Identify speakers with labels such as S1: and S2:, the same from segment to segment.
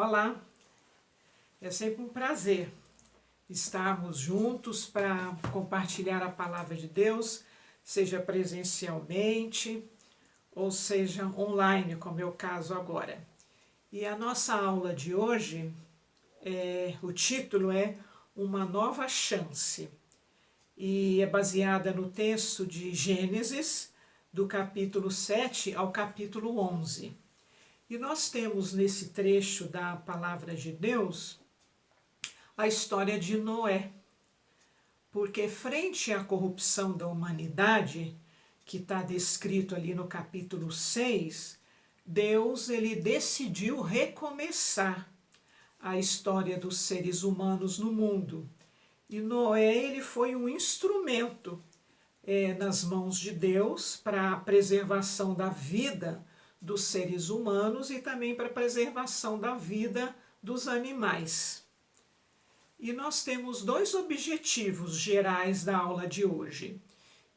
S1: Olá, é sempre um prazer estarmos juntos para compartilhar a palavra de Deus, seja presencialmente ou seja online, como é o caso agora. E a nossa aula de hoje, o título é Uma Nova Chance, e é baseada no texto de Gênesis, do capítulo 7 ao capítulo 11. E nós temos nesse trecho da palavra de Deus a história de Noé, porque frente à corrupção da humanidade, que está descrito ali no capítulo 6, Deus ele decidiu recomeçar a história dos seres humanos no mundo. E Noé ele foi um instrumento nas mãos de Deus para a preservação da vida dos seres humanos e também para a preservação da vida dos animais. E nós temos dois objetivos gerais da aula de hoje.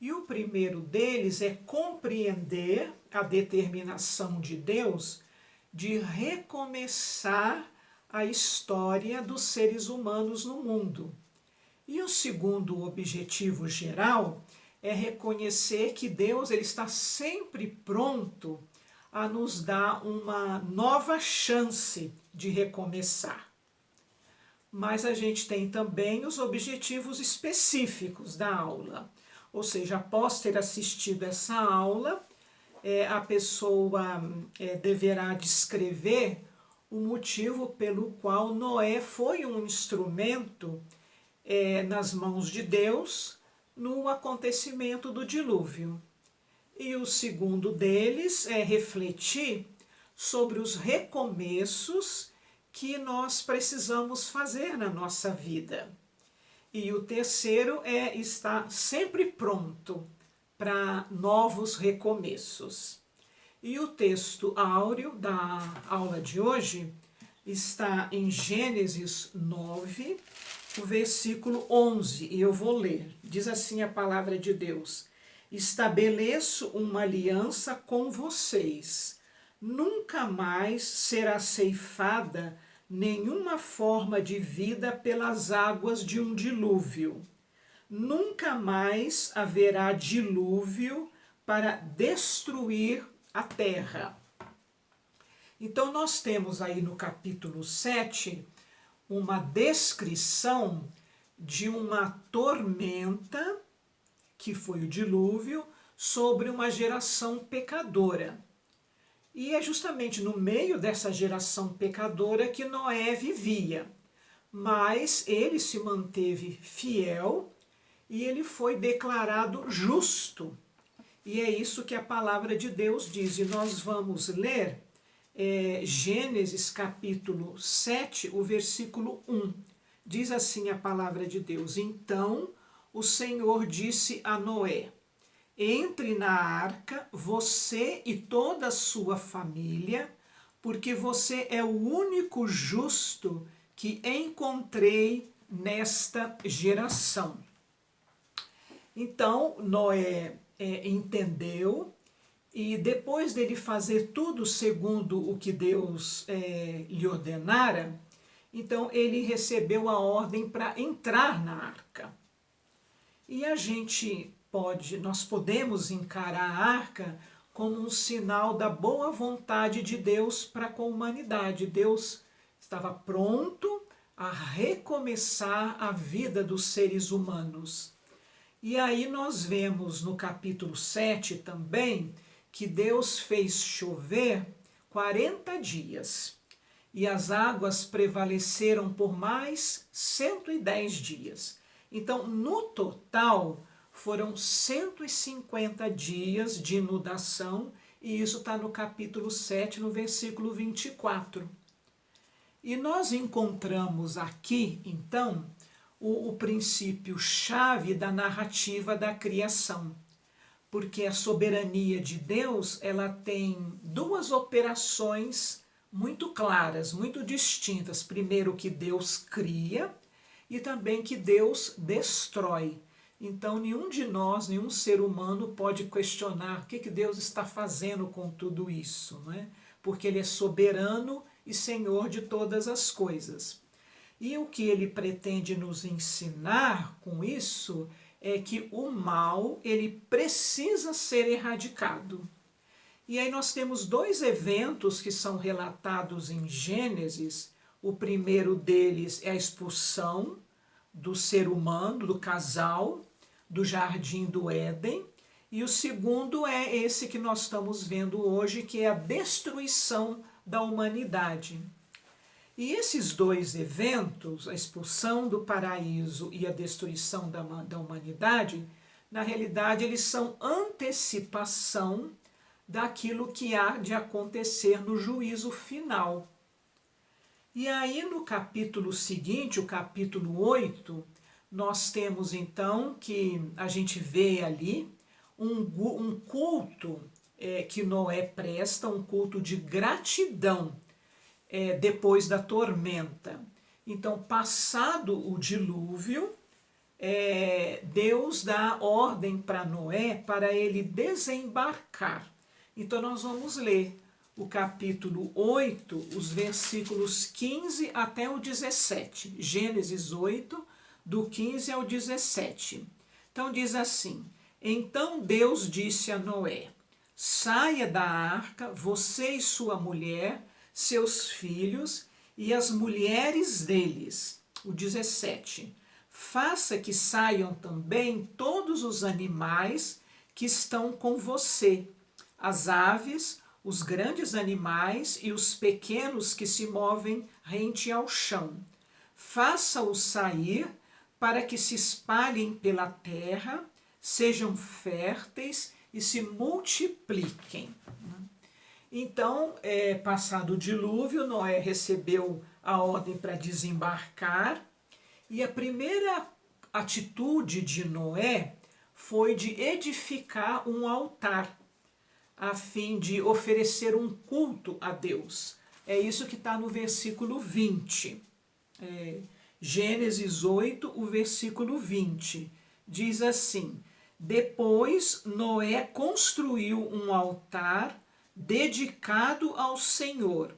S1: E o primeiro deles é compreender a determinação de Deus de recomeçar a história dos seres humanos no mundo. E o segundo objetivo geral é reconhecer que Deus ele está sempre pronto a nos dar uma nova chance de recomeçar. Mas a gente tem também os objetivos específicos da aula. Ou seja, após ter assistido essa aula, a pessoa deverá descrever o motivo pelo qual Noé foi um instrumento nas mãos de Deus no acontecimento do dilúvio. E o segundo deles é refletir sobre os recomeços que nós precisamos fazer na nossa vida. E o terceiro é estar sempre pronto para novos recomeços. E o texto áureo da aula de hoje está em Gênesis 9, o versículo 11, e eu vou ler. Diz assim a palavra de Deus: estabeleço uma aliança com vocês. Nunca mais será ceifada nenhuma forma de vida pelas águas de um dilúvio. Nunca mais haverá dilúvio para destruir a terra. Então nós temos aí no capítulo 7 uma descrição de uma tormenta, que foi o dilúvio, sobre uma geração pecadora. E é justamente no meio dessa geração pecadora que Noé vivia. Mas ele se manteve fiel e ele foi declarado justo. E é isso que a palavra de Deus diz. E nós vamos ler Gênesis capítulo 7, o versículo 1. Diz assim a palavra de Deus: então o Senhor disse a Noé: entre na arca, você e toda a sua família, porque você é o único justo que encontrei nesta geração. Então Noé entendeu, e depois dele fazer tudo segundo o que Deus lhe ordenara, então ele recebeu a ordem para entrar na arca. E nós podemos encarar a arca como um sinal da boa vontade de Deus para com a humanidade. Deus estava pronto a recomeçar a vida dos seres humanos. E aí nós vemos no capítulo 7 também que Deus fez chover 40 dias. E as águas prevaleceram por mais 110 dias. Então, no total, foram 150 dias de inundação, e isso está no capítulo 7, no versículo 24. E nós encontramos aqui, então, o princípio-chave da narrativa da criação. Porque a soberania de Deus, ela tem duas operações muito claras, muito distintas. Primeiro, que Deus cria, e também que Deus destrói. Então nenhum de nós, nenhum ser humano pode questionar o que Deus está fazendo com tudo isso, não é? Porque Ele é soberano e Senhor de todas as coisas. E o que ele pretende nos ensinar com isso é que o mal, ele precisa ser erradicado. E aí nós temos dois eventos que são relatados em Gênesis. O primeiro deles é a expulsão do ser humano, do casal, do jardim do Éden. E o segundo é esse que nós estamos vendo hoje, que é a destruição da humanidade. E esses dois eventos, a expulsão do paraíso e a destruição da humanidade, na realidade eles são antecipação daquilo que há de acontecer no juízo final. E aí no capítulo seguinte, o capítulo 8, nós temos então que a gente vê ali um culto que Noé presta, um culto de gratidão depois da tormenta. Então, passado o dilúvio, Deus dá ordem para Noé para ele desembarcar. Então nós vamos ler o capítulo 8, os versículos 15 até o 17. Gênesis 8, do 15 ao 17. Então diz assim: Então Deus disse a Noé: Saia da arca, você e sua mulher, seus filhos e as mulheres deles. O 17. Faça que saiam também todos os animais que estão com você, as aves, os grandes animais e os pequenos que se movem rente ao chão. Faça-os sair para que se espalhem pela terra, sejam férteis e se multipliquem. Então, passado o dilúvio, Noé recebeu a ordem para desembarcar, e a primeira atitude de Noé foi de edificar um altar, a fim de oferecer um culto a Deus. É isso que está no versículo 20. Gênesis 8, o versículo 20. Diz assim: Depois Noé construiu um altar dedicado ao Senhor,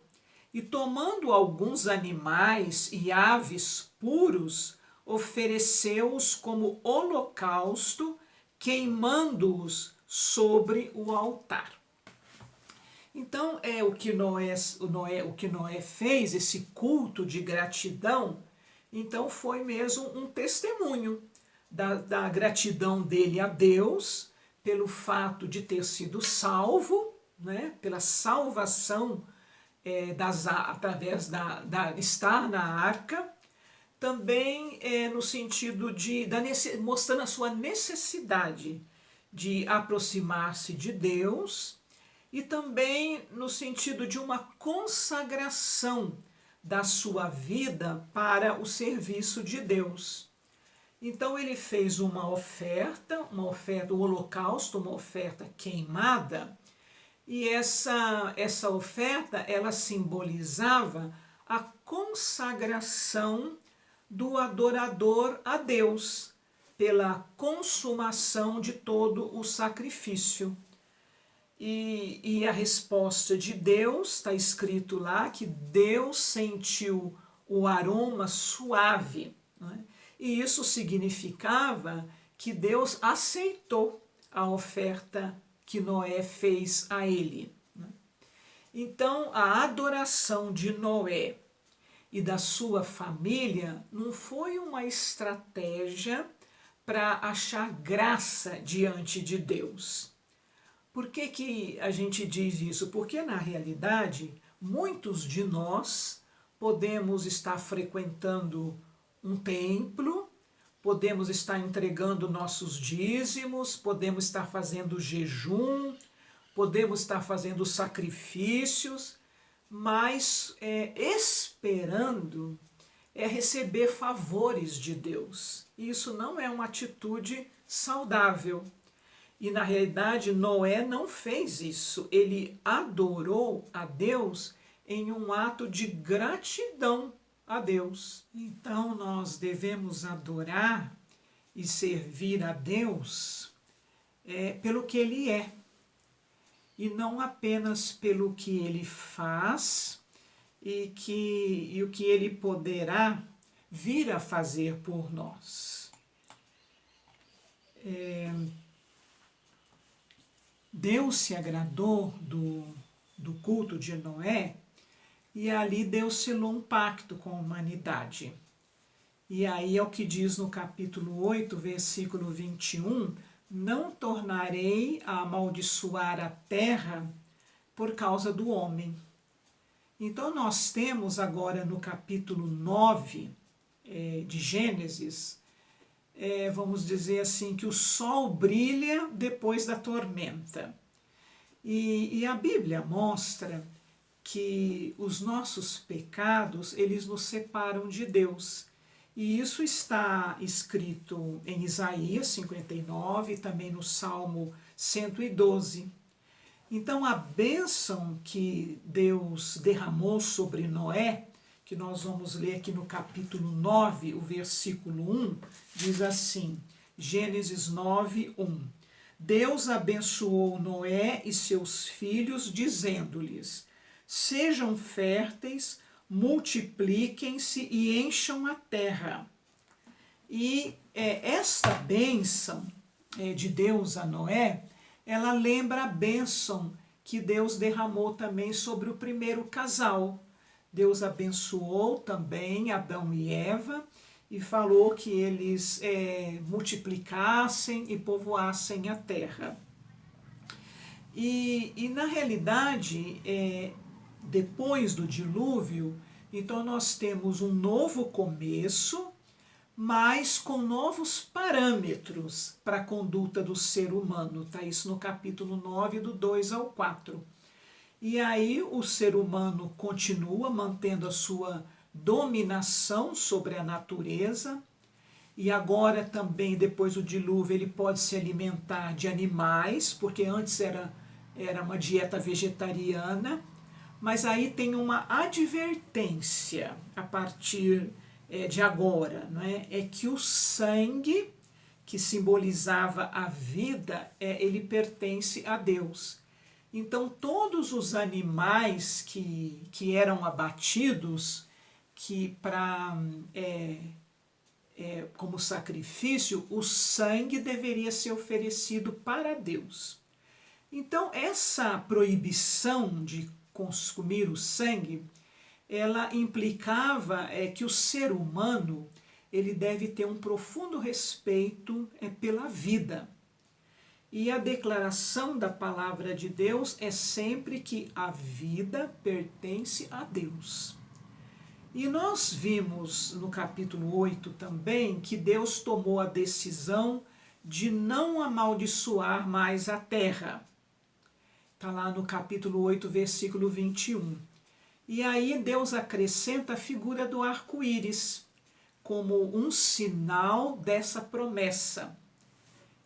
S1: e tomando alguns animais e aves puros, ofereceu-os como holocausto, queimando-os sobre o altar. Então o que Noé fez, esse culto de gratidão, então foi mesmo um testemunho da gratidão dele a Deus, pelo fato de ter sido salvo, né, pela salvação através da estar na arca, também no sentido mostrando a sua necessidade de aproximar-se de Deus, e também no sentido de uma consagração da sua vida para o serviço de Deus. Então ele fez uma oferta, o holocausto, uma oferta queimada, e essa oferta, ela simbolizava a consagração do adorador a Deus, pela consumação de todo o sacrifício. E a resposta de Deus, está escrito lá, que Deus sentiu o aroma suave, né? E isso significava que Deus aceitou a oferta que Noé fez a ele. Então, a adoração de Noé e da sua família não foi uma estratégia para achar graça diante de Deus. Por que a gente diz isso? Porque, na realidade, muitos de nós podemos estar frequentando um templo, podemos estar entregando nossos dízimos, podemos estar fazendo jejum, podemos estar fazendo sacrifícios, mas esperando receber favores de Deus. Isso não é uma atitude saudável. E na realidade Noé não fez isso, ele adorou a Deus em um ato de gratidão a Deus. Então nós devemos adorar e servir a Deus pelo que Ele é, e não apenas pelo que Ele faz e o que ele poderá vir a fazer por nós. Deus se agradou do culto de Noé e ali Deus selou um pacto com a humanidade. E aí é o que diz no capítulo 8, versículo 21, não tornarei a amaldiçoar a terra por causa do homem. Então nós temos agora no capítulo 9 de Gênesis, vamos dizer assim, que o sol brilha depois da tormenta. E a Bíblia mostra que os nossos pecados, eles nos separam de Deus. E isso está escrito em Isaías 59 e também no Salmo 112. Então a bênção que Deus derramou sobre Noé, que nós vamos ler aqui no capítulo 9, o versículo 1, diz assim, Gênesis 9, 1. Deus abençoou Noé e seus filhos, dizendo-lhes, sejam férteis, multipliquem-se e encham a terra. E esta bênção de Deus a Noé, ela lembra a bênção que Deus derramou também sobre o primeiro casal. Deus abençoou também Adão e Eva e falou que eles multiplicassem e povoassem a terra. E na realidade, depois do dilúvio, então nós temos um novo começo, mas com novos parâmetros para a conduta do ser humano. Está isso no capítulo 9, do 2 ao 4. E aí o ser humano continua mantendo a sua dominação sobre a natureza, e agora também, depois do dilúvio, ele pode se alimentar de animais, porque antes era uma dieta vegetariana, mas aí tem uma advertência a partir de agora, não é? É que o sangue, que simbolizava a vida, ele pertence a Deus. Então todos os animais que eram abatidos, que como sacrifício, o sangue deveria ser oferecido para Deus. Então essa proibição de consumir o sangue, ela implicava que o ser humano ele deve ter um profundo respeito pela vida. E a declaração da palavra de Deus é sempre que a vida pertence a Deus. E nós vimos no capítulo 8 também que Deus tomou a decisão de não amaldiçoar mais a terra. Está lá no capítulo 8, versículo 21. E aí Deus acrescenta a figura do arco-íris como um sinal dessa promessa.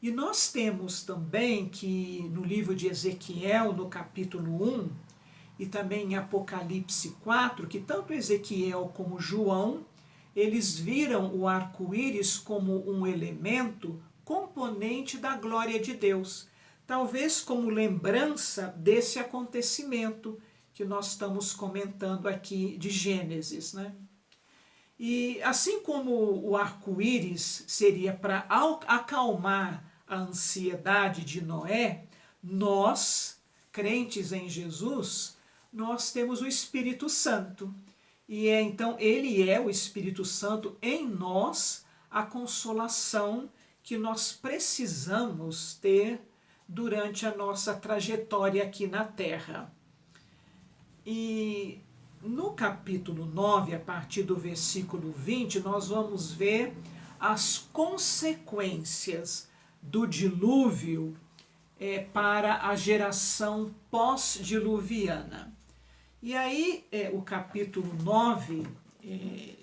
S1: E nós temos também que no livro de Ezequiel, no capítulo 1, e também em Apocalipse 4, que tanto Ezequiel como João, eles viram o arco-íris como um elemento componente da glória de Deus, talvez como lembrança desse acontecimento que nós estamos comentando aqui de Gênesis, né? E assim como o arco-íris seria para acalmar a ansiedade de Noé, nós, crentes em Jesus, nós temos o Espírito Santo. E então ele é o Espírito Santo em nós, a consolação que nós precisamos ter durante a nossa trajetória aqui na Terra. E no capítulo 9, a partir do versículo 20, nós vamos ver as consequências do dilúvio para a geração pós-diluviana. E aí o capítulo 9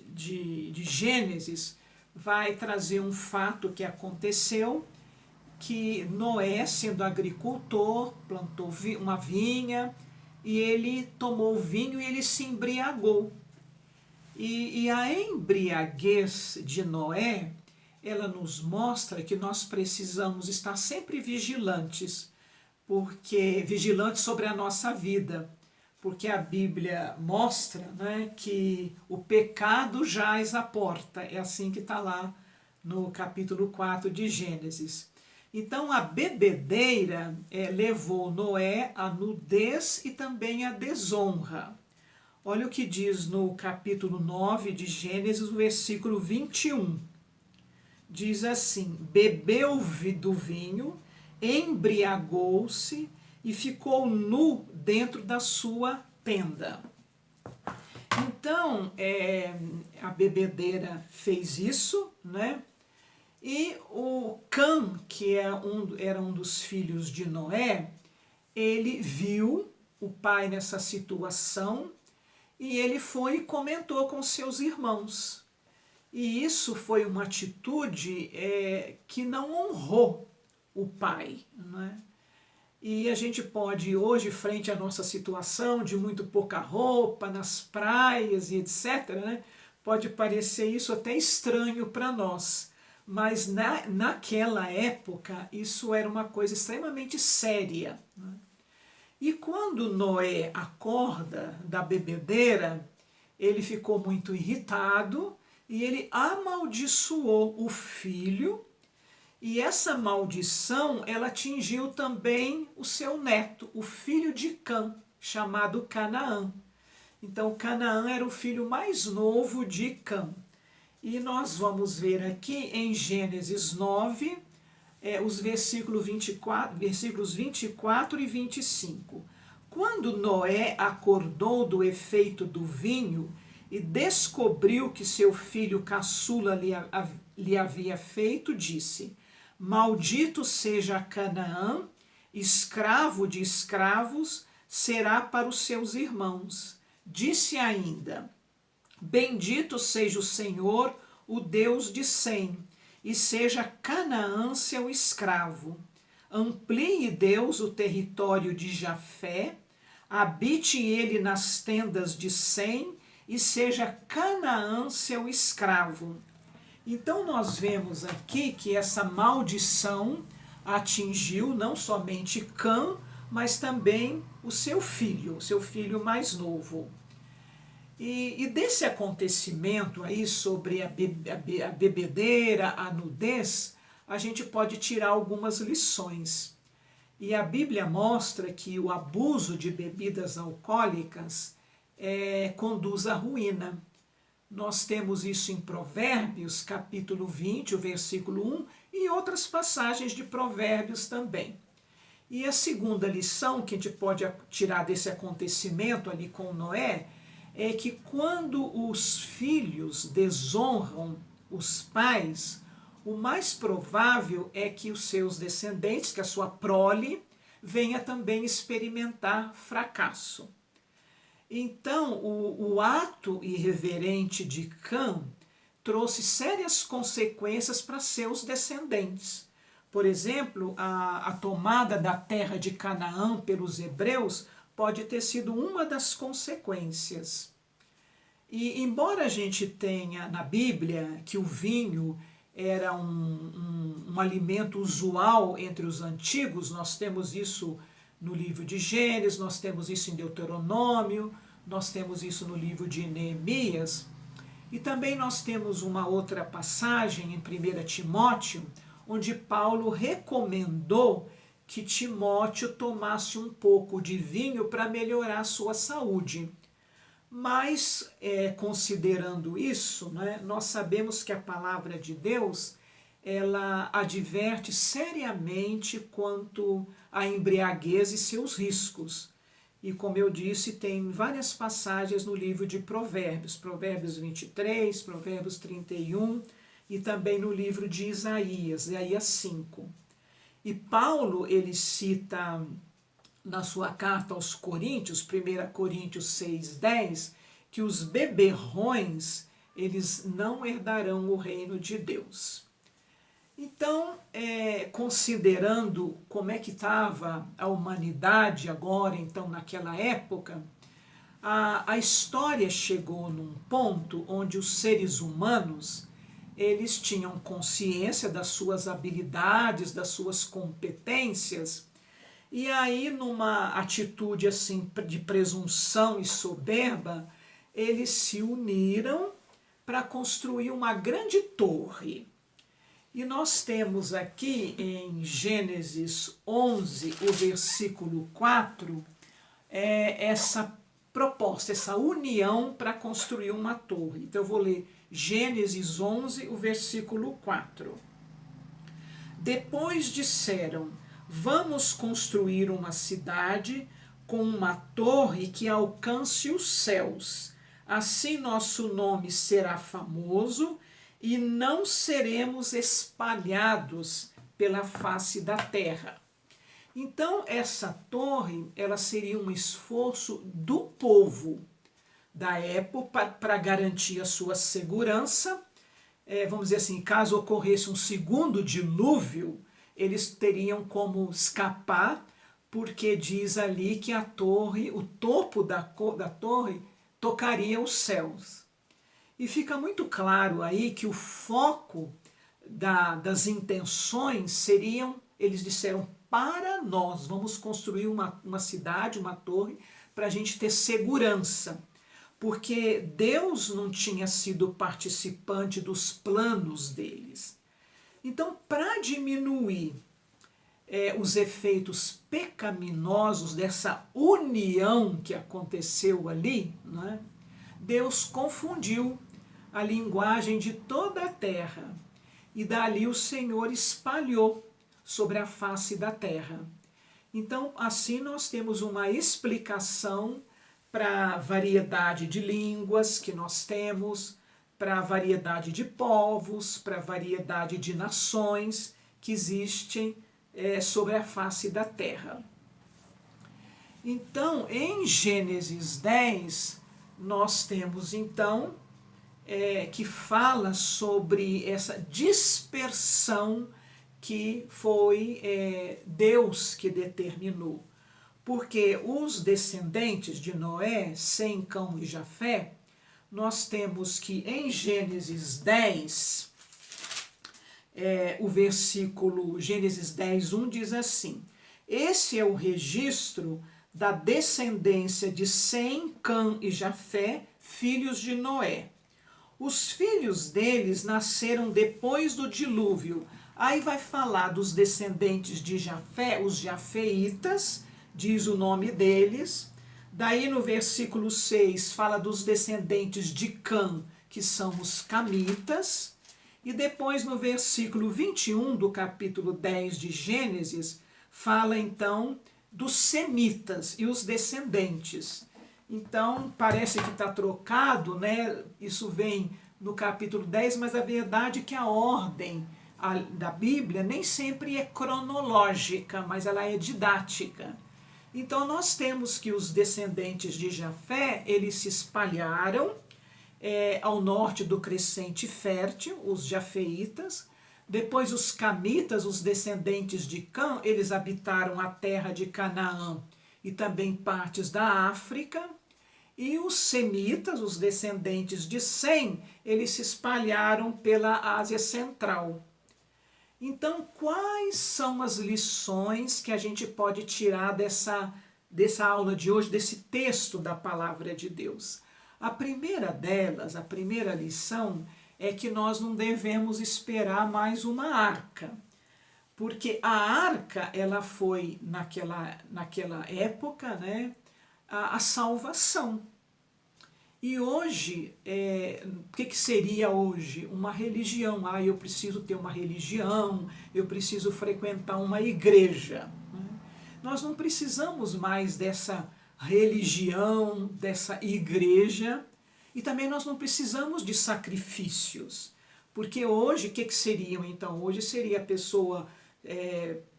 S1: de Gênesis vai trazer um fato que aconteceu, que Noé, sendo agricultor, plantou uma vinha, e ele tomou o vinho e ele se embriagou. E a embriaguez de Noé, ela nos mostra que nós precisamos estar sempre vigilantes sobre a nossa vida, porque a Bíblia mostra, né, que o pecado jaz à porta. É assim que está lá no capítulo 4 de Gênesis. Então a bebedeira levou Noé à nudez e também à desonra. Olha o que diz no capítulo 9 de Gênesis, o versículo 21. Diz assim: bebeu do vinho, embriagou-se e ficou nu dentro da sua tenda. Então, a bebedeira fez isso, né? E o Cã, que era um dos filhos de Noé, ele viu o pai nessa situação e ele foi e comentou com seus irmãos. E isso foi uma atitude que não honrou o pai, né? E a gente pode hoje, frente à nossa situação de muito pouca roupa, nas praias e etc., né, pode parecer isso até estranho para nós. Mas naquela época isso era uma coisa extremamente séria, né? E quando Noé acorda da bebedeira, ele ficou muito irritado e ele amaldiçoou o filho. E essa maldição, ela atingiu também o seu neto, o filho de Cã, chamado Canaã. Então, Canaã era o filho mais novo de Cã. E nós vamos ver aqui em Gênesis 9, os versículos 24 e 25. Quando Noé acordou do efeito do vinho e descobriu que seu filho caçula lhe havia feito, disse: maldito seja Canaã, escravo de escravos, será para os seus irmãos. Disse ainda: bendito seja o Senhor, o Deus de Sem, e seja Canaã seu escravo. Amplie Deus o território de Jafé, habite ele nas tendas de Sem, e seja Canaã seu escravo. Então nós vemos aqui que essa maldição atingiu não somente Cã, mas também o seu filho mais novo. E desse acontecimento aí sobre a bebedeira, a nudez, a gente pode tirar algumas lições. E a Bíblia mostra que o abuso de bebidas alcoólicas conduz à ruína. Nós temos isso em Provérbios, capítulo 20, o versículo 1, e outras passagens de Provérbios também. E a segunda lição que a gente pode tirar desse acontecimento ali com Noé é que quando os filhos desonram os pais, o mais provável é que os seus descendentes, que a sua prole, venha também experimentar fracasso. Então, o ato irreverente de Cã trouxe sérias consequências para seus descendentes. Por exemplo, a tomada da terra de Canaã pelos hebreus pode ter sido uma das consequências. E embora a gente tenha na Bíblia que o vinho era um alimento usual entre os antigos, nós temos isso no livro de Gênesis, nós temos isso em Deuteronômio, nós temos isso no livro de Neemias, e também nós temos uma outra passagem em 1 Timóteo, onde Paulo recomendou que Timóteo tomasse um pouco de vinho para melhorar a sua saúde. Mas, considerando isso, né, nós sabemos que a palavra de Deus, ela adverte seriamente quanto à embriaguez e seus riscos. E como eu disse, tem várias passagens no livro de Provérbios, Provérbios 23, Provérbios 31 e também no livro de Isaías 5. E Paulo, ele cita na sua carta aos Coríntios, 1 Coríntios 6:10, que os beberrões, eles não herdarão o reino de Deus. Então, considerando como é que estava a humanidade agora, então naquela época, a história chegou num ponto onde os seres humanos, eles tinham consciência das suas habilidades, das suas competências, E aí, numa atitude assim de presunção e soberba, eles se uniram para construir uma grande torre. E nós temos aqui em Gênesis 11, o versículo 4, essa proposta, essa união para construir uma torre. Então eu vou ler Gênesis 11, o versículo 4. Depois disseram: vamos construir uma cidade com uma torre que alcance os céus. Assim nosso nome será famoso e não seremos espalhados pela face da terra. Então essa torre, ela seria um esforço do povo da época para garantir a sua segurança. Vamos dizer assim, caso ocorresse um segundo dilúvio, eles teriam como escapar, porque diz ali que a torre, o topo da torre, tocaria os céus. E fica muito claro aí que o foco das intenções seriam, eles disseram, para nós, vamos construir uma cidade, uma torre, para a gente ter segurança. Porque Deus não tinha sido participante dos planos deles. Então, para diminuir os efeitos pecaminosos dessa união que aconteceu ali, né, Deus confundiu a linguagem de toda a terra. E dali o Senhor espalhou sobre a face da terra. Então, assim nós temos uma explicação para a variedade de línguas que nós temos, para a variedade de povos, para a variedade de nações que existem sobre a face da terra. Então, em Gênesis 10, nós temos então que fala sobre essa dispersão que foi Deus que determinou. Porque os descendentes de Noé, Sem, Cão e Jafé, nós temos que em Gênesis 10, o versículo Gênesis 10, 1 diz assim: esse é o registro da descendência de Sem, Cã e Jafé, filhos de Noé. Os filhos deles nasceram depois do dilúvio. Aí vai falar dos descendentes de Jafé, os jafeitas, diz o nome deles. Daí no versículo 6 fala dos descendentes de Cã, que são os camitas. E depois no versículo 21 do capítulo 10 de Gênesis, fala então dos semitas e os descendentes. Então parece que está trocado, né? Isso vem no capítulo 10, mas a verdade é que a ordem da Bíblia nem sempre é cronológica, mas ela é didática. Então nós temos que os descendentes de Jafé, eles se espalharam ao norte do crescente fértil, os jafeitas. Depois os camitas, os descendentes de Cã, eles habitaram a terra de Canaã e também partes da África. E os semitas, os descendentes de Sem, eles se espalharam pela Ásia Central. Então, quais são as lições que a gente pode tirar dessa aula de hoje, desse texto da Palavra de Deus? A primeira delas, a primeira lição, é que nós não devemos esperar mais uma arca. Porque a arca, ela foi, naquela época, né, a salvação. E hoje, o que seria hoje? Uma religião. Eu preciso ter uma religião, eu preciso frequentar uma igreja. Né? Nós não precisamos mais dessa religião, dessa igreja, e também nós não precisamos de sacrifícios. Porque hoje, o que seriam então? Hoje seria a pessoa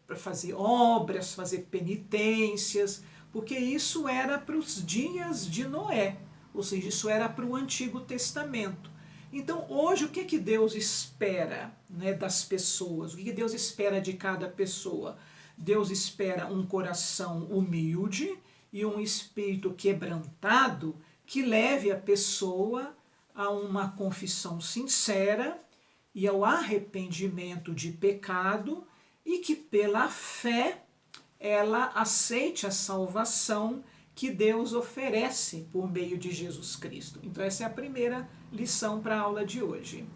S1: para fazer obras, fazer penitências, porque isso era para os dias de Noé. Ou seja, isso era para o Antigo Testamento. Então, hoje, o que Deus espera, né, das pessoas? O que Deus espera de cada pessoa? Deus espera um coração humilde e um espírito quebrantado que leve a pessoa a uma confissão sincera e ao arrependimento de pecado e que pela fé ela aceite a salvação que Deus oferece por meio de Jesus Cristo. Então essa é a primeira lição para a aula de hoje.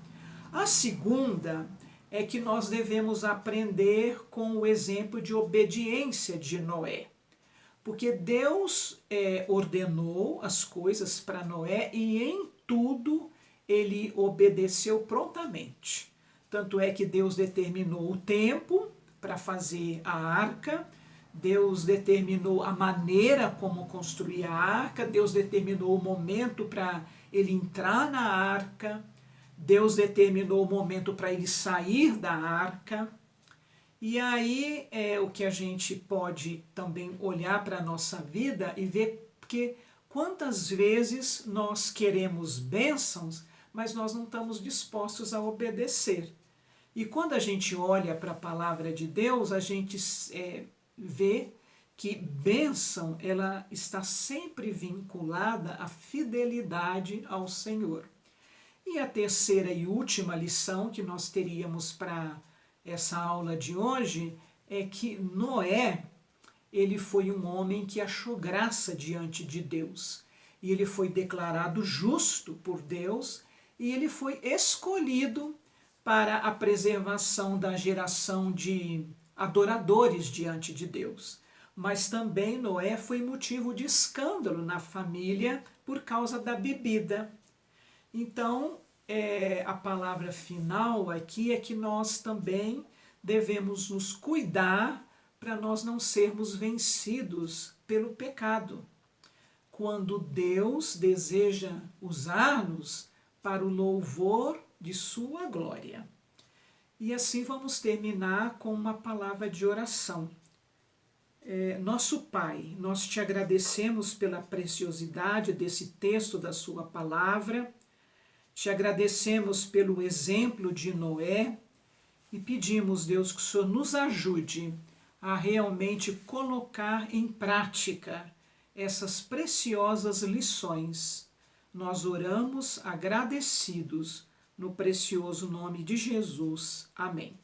S1: A segunda é que nós devemos aprender com o exemplo de obediência de Noé. Porque Deus ordenou as coisas para Noé e em tudo ele obedeceu prontamente. Tanto é que Deus determinou o tempo para fazer a arca, Deus determinou a maneira como construir a arca, Deus determinou o momento para ele entrar na arca, Deus determinou o momento para ele sair da arca. E aí é o que a gente pode também olhar para a nossa vida e ver que quantas vezes nós queremos bênçãos, mas nós não estamos dispostos a obedecer. E quando a gente olha para a palavra de Deus, a gente vê que bênção ela está sempre vinculada à fidelidade ao Senhor. E a terceira e última lição que nós teríamos para essa aula de hoje é que Noé, ele foi um homem que achou graça diante de Deus. E ele foi declarado justo por Deus e ele foi escolhido para a preservação da geração de adoradores diante de Deus. Mas também Noé foi motivo de escândalo na família por causa da bebida. Então, a palavra final aqui é que nós também devemos nos cuidar para nós não sermos vencidos pelo pecado. Quando Deus deseja usar-nos para o louvor de sua glória. E assim vamos terminar com uma palavra de oração. Nosso Pai, nós te agradecemos pela preciosidade desse texto da sua palavra, te agradecemos pelo exemplo de Noé e pedimos, Deus, que o Senhor nos ajude a realmente colocar em prática essas preciosas lições. Nós oramos agradecidos no precioso nome de Jesus. Amém.